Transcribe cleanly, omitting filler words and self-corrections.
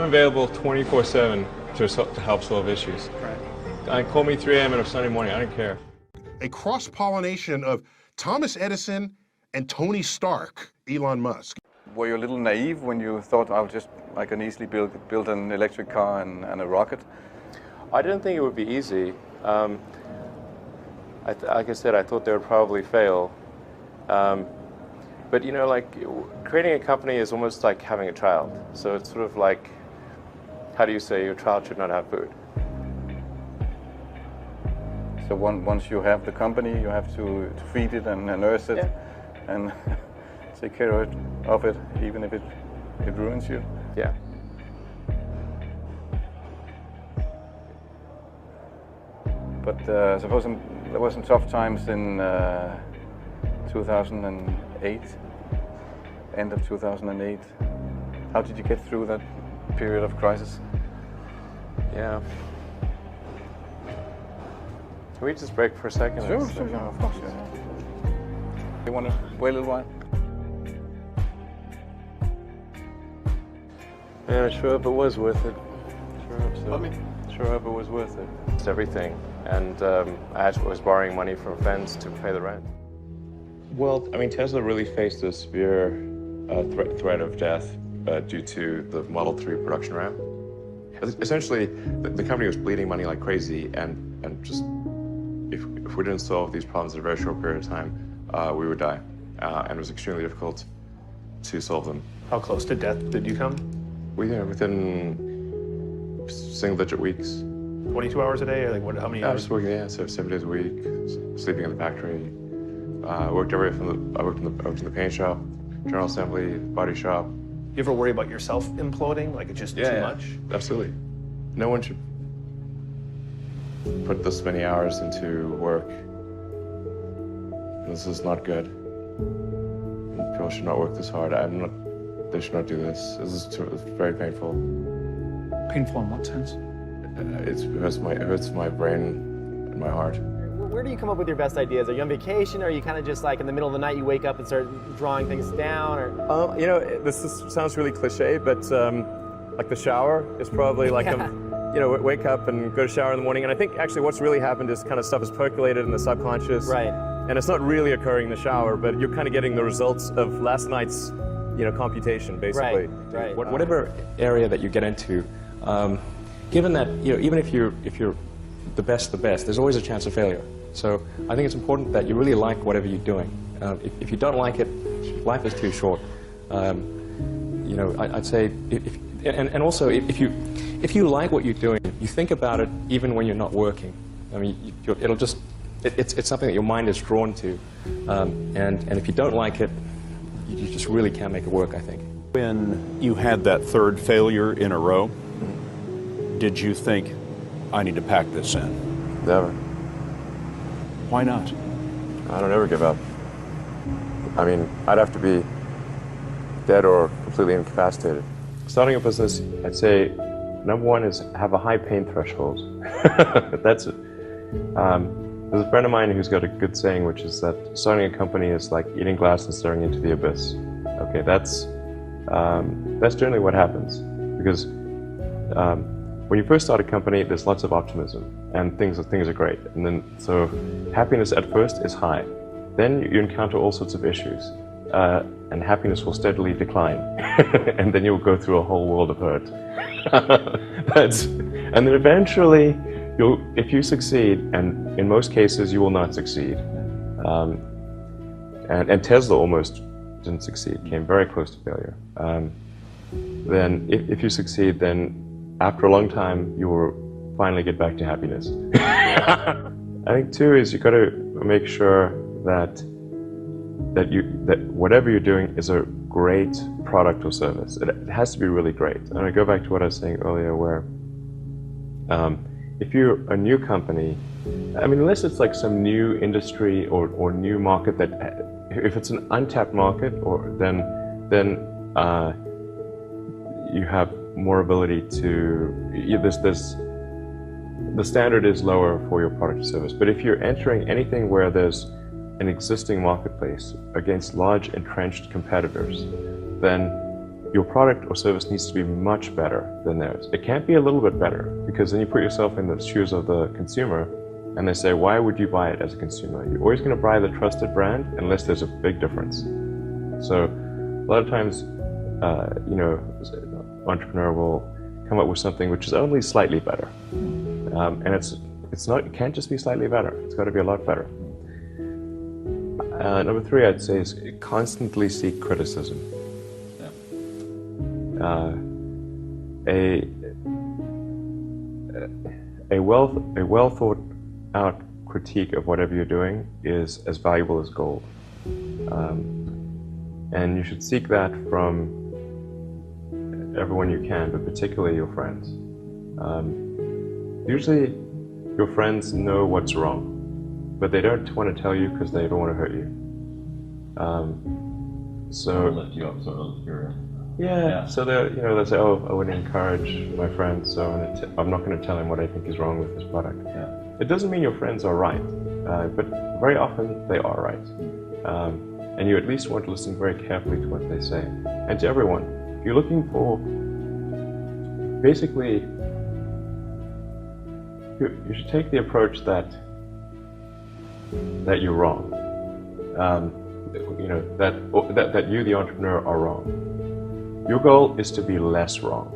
available 24/7 to help solve issues. Right. Call me 3 a.m. on a Sunday morning, I don't care. A cross-pollination of Thomas Edison and Tony Stark, Elon Musk. Were you a little naive when you thought I can easily build an electric car and a rocket? I didn't think it would be easy. Like I said, I thought they would probably fail. But you know, like creating a company is almost like having a child. So it's sort of like, how do you say your child should not have food? So once you have the company, you have to feed it and nurse it and take care of it, even if it ruins you. Yeah. But suppose there were some tough times in 2008, end of 2008. How did you get through that period of crisis? Yeah. Can we just break for a second? Sure, of course. Yeah. You want to wait a little while? Man, I sure hope it was worth it. Sure hope it was worth it. It's everything. And I was borrowing money from friends to pay the rent. Well, I mean, Tesla really faced a severe threat of death due to the Model 3 production ramp. Essentially, the company was bleeding money like crazy, and just if we didn't solve these problems in a very short period of time, we would die. And it was extremely difficult to solve them. How close to death did you come? Within single-digit weeks. 22 hours a day, or like what? How many hours? I was working, so 7 days a week, sleeping in the factory. I worked in the paint shop, general assembly, body shop. You ever worry about yourself imploding? Like it's just too much? Absolutely. No one should put this many hours into work. This is not good. People should not work this hard. They should not do this. It's very painful. Painful in what sense? It hurts my brain and my heart. Where do you come up with your best ideas? Are you on vacation, or are you kind of just like in the middle of the night you wake up and start drawing things down? Or you know, sounds really cliche, but like the shower is probably like you know, wake up and go to shower in the morning. And I think actually what's really happened is kind of stuff is percolated in the subconscious. Right. And it's not really occurring in the shower, but you're kind of getting the results of last night's, you know, computation, basically. Right. Whatever area that you get into, given that, you know, even if you're the best, there's always a chance of failure. So I think it's important that you really like whatever you're doing. If you don't like it, life is too short. You know, I'd say, and also if you like what you're doing, you think about it even when you're not working. I mean, it's something that your mind is drawn to, and if you don't like it, you just really can't make it work, I think. When you had that third failure in a row, did you think, I need to pack this in? Never. Why not? I don't ever give up. I mean, I'd have to be dead or completely incapacitated. Starting a business, I'd say, number one is have a high pain threshold. That's it. There's a friend of mine who's got a good saying, which is that starting a company is like eating glass and staring into the abyss. Okay, that's generally what happens, because when you first start a company, there's lots of optimism and things are great, and then so happiness at first is high. Then you encounter all sorts of issues, and happiness will steadily decline, and then you'll go through a whole world of hurt. And then eventually, if you succeed, and in most cases you will not succeed, and Tesla almost didn't succeed, came very close to failure. Then if you succeed, then after a long time you will finally get back to happiness. I think too is you got to make sure that whatever you're doing is a great product or service. It has to be really great. And I go back to what I was saying earlier, where if you're a new company, I mean, unless it's like some new industry or new market that, if it's an untapped market, or then you have more ability to, the standard is lower for your product or service. But if you're entering anything where there's an existing marketplace against large entrenched competitors, then your product or service needs to be much better than theirs. It can't be a little bit better, because then you put yourself in the shoes of the consumer and they say, why would you buy it as a consumer? You're always going to buy the trusted brand unless there's a big difference. So a lot of times, you know, an entrepreneur will come up with something which is only slightly better. And it can't just be slightly better. It's got to be a lot better. Number 3, I'd say, is constantly seek criticism. A well thought out critique of whatever you're doing is as valuable as gold. And you should seek that from everyone you can, but particularly your friends. Usually your friends know what's wrong, but they don't want to tell you because they don't want to hurt you. So lift you up, sort of. yeah. So they'll say, oh, I would encourage my friend, so I'm not going to tell him what I think is wrong with this product. Yeah. It doesn't mean your friends are right, but very often they are right. And you at least want to listen very carefully to what they say. And to everyone, if you're looking for, basically, you should take the approach that you're wrong. That you, the entrepreneur, are wrong. Your goal is to be less wrong.